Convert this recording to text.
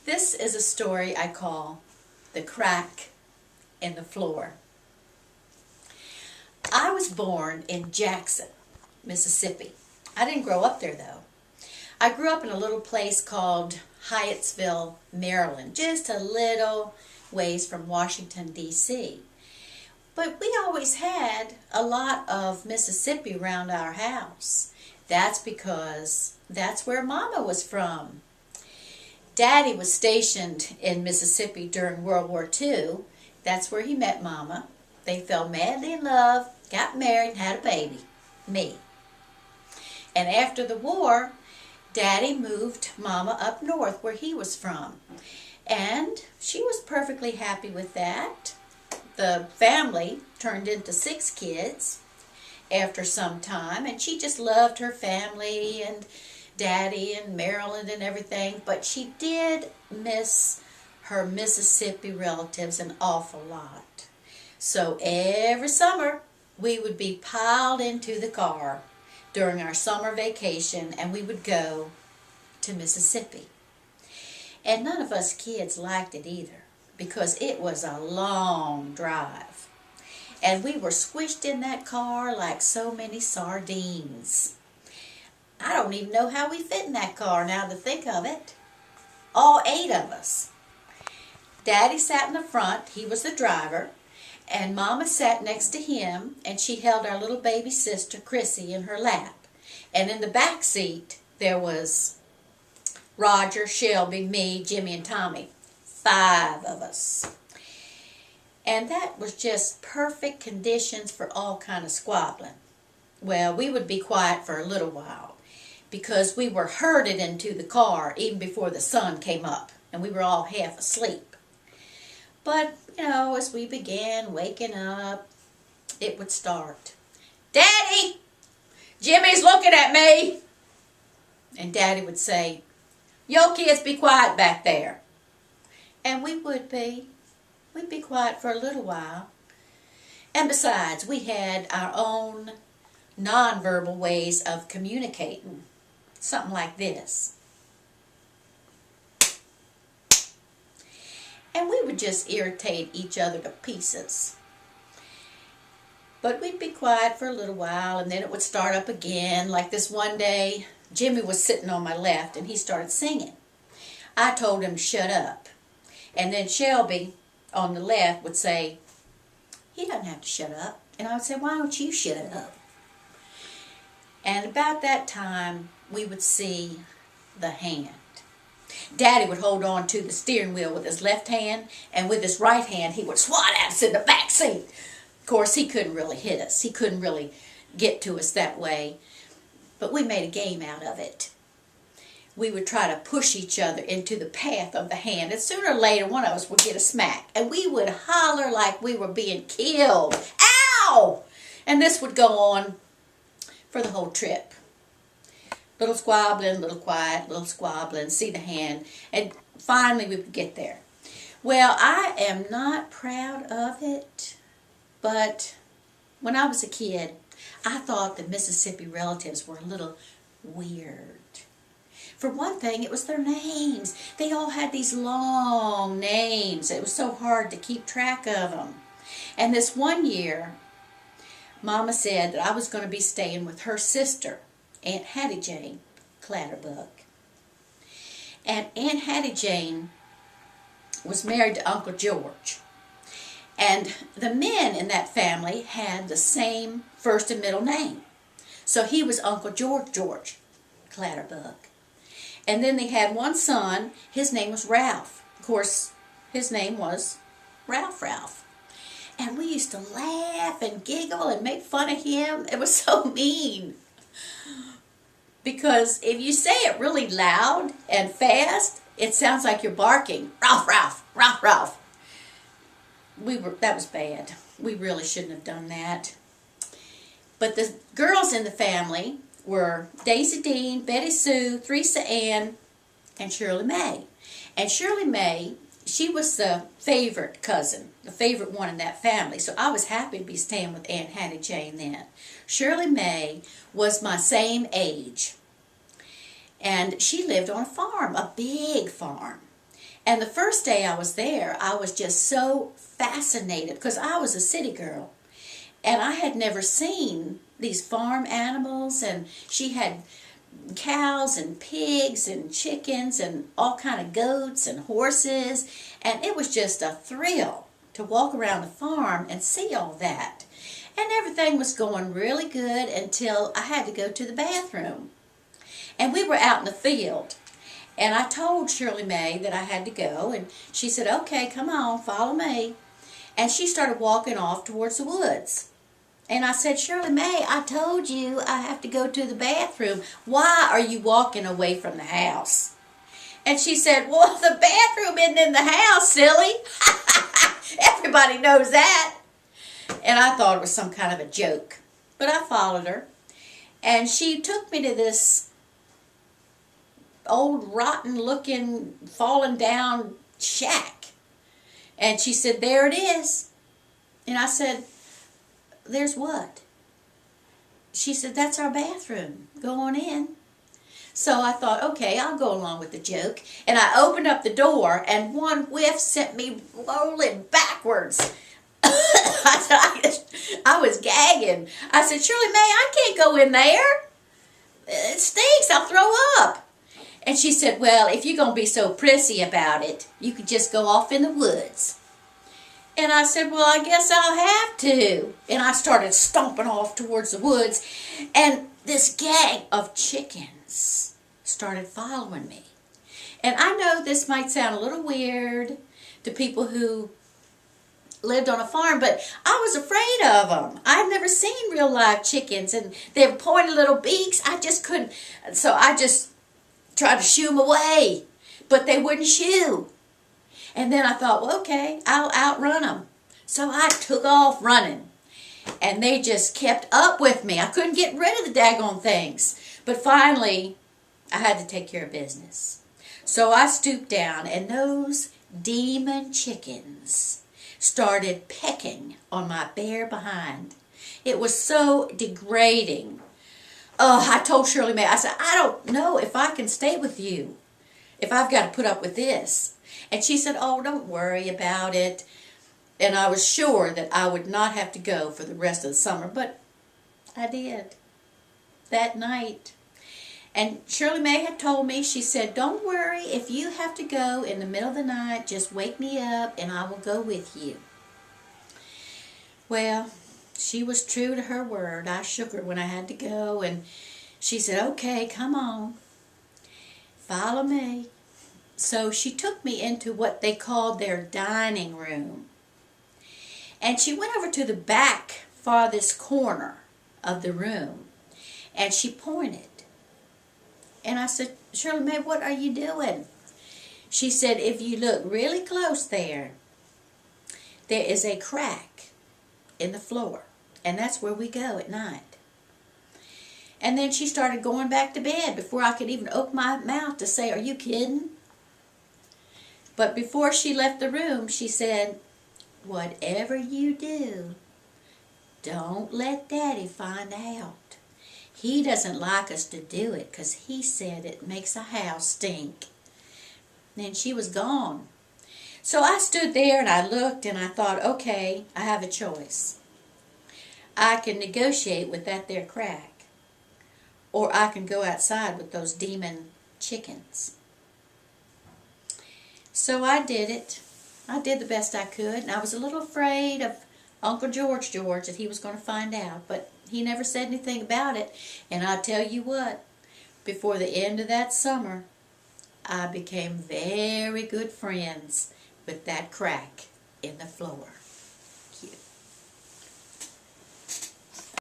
This is a story I call The Crack in the Floor. I was born in Jackson, Mississippi. I didn't grow up there though. I grew up in a little place called Hyattsville, Maryland, just a little ways from Washington, D.C. But we always had a lot of Mississippi around our house. That's because that's where Mama was from. Daddy was stationed in Mississippi during World War II. That's where he met Mama. They fell madly in love, got married, and had a baby, me. And after the war, Daddy moved Mama up north where he was from. And she was perfectly happy with that. The family turned into 6 kids after some time, and she just loved her family and Daddy and Maryland and everything, but she did miss her Mississippi relatives an awful lot. So every summer we would be piled into the car during our summer vacation, and we would go to Mississippi. And none of us kids liked it either, because it was a long drive. And we were squished in that car like so many sardines. I don't even know how we fit in that car now to think of it. All 8 of us. Daddy sat in the front, he was the driver, and Mama sat next to him, and she held our little baby sister, Chrissy, in her lap. And in the back seat, there was Roger, Shelby, me, Jimmy, and Tommy. 5 of us. And that was just perfect conditions for all kind of squabbling. Well, we would be quiet for a little while, because we were herded into the car even before the sun came up, and we were all half asleep. But, as we began waking up, it would start. Daddy, Jimmy's looking at me. And Daddy would say, yo kids, be quiet back there. And we would be. We'd be quiet for a little while. And besides, we had our own nonverbal ways of communicating. Something like this. And we would just irritate each other to pieces. But we'd be quiet for a little while, and then it would start up again. Like this one day, Jimmy was sitting on my left, and he started singing. I told him to shut up. And then Shelby, on the left, would say, he doesn't have to shut up. And I would say, why don't you shut up? And about that time, we would see the hand. Daddy would hold on to the steering wheel with his left hand, and with his right hand, he would swat at us in the back seat. Of course, he couldn't really hit us. He couldn't really get to us that way. But we made a game out of it. We would try to push each other into the path of the hand, and sooner or later, one of us would get a smack. And we would holler like we were being killed. Ow! And this would go on for the whole trip. Little squabbling, little quiet, little squabbling, see the hand, and finally we would get there. Well, I am not proud of it, but when I was a kid, I thought the Mississippi relatives were a little weird. For one thing, it was their names. They all had these long names. It was so hard to keep track of them. And this one year, Mama said that I was going to be staying with her sister, Aunt Hattie Jane Clatterbuck. And Aunt Hattie Jane was married to Uncle George. And the men in that family had the same first and middle name. So he was Uncle George Clatterbuck. And then they had one son. His name was Ralph. Of course, his name was Ralph. And we used to laugh and giggle and make fun of him. It was so mean. Because if you say it really loud and fast, it sounds like you're barking. Ralph, Ralph, Ralph, Ralph. That was bad. We really shouldn't have done that. But the girls in the family were Daisy Dean, Betty Sue, Theresa Ann, and Shirley Mae. And Shirley Mae, she was the favorite cousin, the favorite one in that family. So I was happy to be staying with Aunt Hattie Jane then. Shirley Mae was my same age. And she lived on a farm, a big farm. And the first day I was there, I was just so fascinated because I was a city girl. And I had never seen these farm animals, and she had cows and pigs and chickens and all kind of goats and horses, and it was just a thrill to walk around the farm and see all that. And everything was going really good until I had to go to the bathroom. And we were out in the field, and I told Shirley Mae that I had to go, and she said, okay, come on, follow me. And she started walking off towards the woods. And I said, Shirley Mae, I told you I have to go to the bathroom. Why are you walking away from the house? And she said, well, the bathroom isn't in the house, silly. Everybody knows that. And I thought it was some kind of a joke. But I followed her. And she took me to this old rotten looking, fallen down shack. And she said, there it is. And I said, there's what? She said, that's our bathroom. Go on in. So I thought, okay, I'll go along with the joke. And I opened up the door, and one whiff sent me rolling backwards. I was gagging. I said, Shirley Mae, I can't go in there. It stinks. I'll throw up. And she said, well, if you're going to be so prissy about it, you could just go off in the woods. And I said, well, I guess I'll have to. And I started stomping off towards the woods. And this gang of chickens started following me. And I know this might sound a little weird to people who lived on a farm, but I was afraid of them. I'd never seen real live chickens, and they have pointy little beaks. I just couldn't. So I just tried to shoo them away, but they wouldn't shoo. And then I thought, well, okay, I'll outrun them. So I took off running. And they just kept up with me. I couldn't get rid of the daggone things. But finally, I had to take care of business. So I stooped down, and those demon chickens started pecking on my bare behind. It was so degrading. Oh, I told Shirley Mae, I said, I don't know if I can stay with you, if I've got to put up with this. And she said, oh, don't worry about it. And I was sure that I would not have to go for the rest of the summer, but I did that night. And Shirley Mae had told me, she said, don't worry, if you have to go in the middle of the night, just wake me up and I will go with you. Well, she was true to her word. I shook her when I had to go, and she said, okay, come on, follow me. So she took me into what they called their dining room. And she went over to the back farthest corner of the room, and she pointed. And I said, Shirley Mae, what are you doing? She said, if you look really close there, there is a crack in the floor, and that's where we go at night. And then she started going back to bed before I could even open my mouth to say, are you kidding? But before she left the room, she said, whatever you do, don't let Daddy find out. He doesn't like us to do it because he said it makes a house stink. Then she was gone. So I stood there and I looked and I thought, okay, I have a choice. I can negotiate with that there crack, or I can go outside with those demon chickens. So I did it. I did the best I could, and I was a little afraid of Uncle George that he was going to find out, but he never said anything about it. And I tell you what, before the end of that summer, I became very good friends with that crack in the floor. Cute.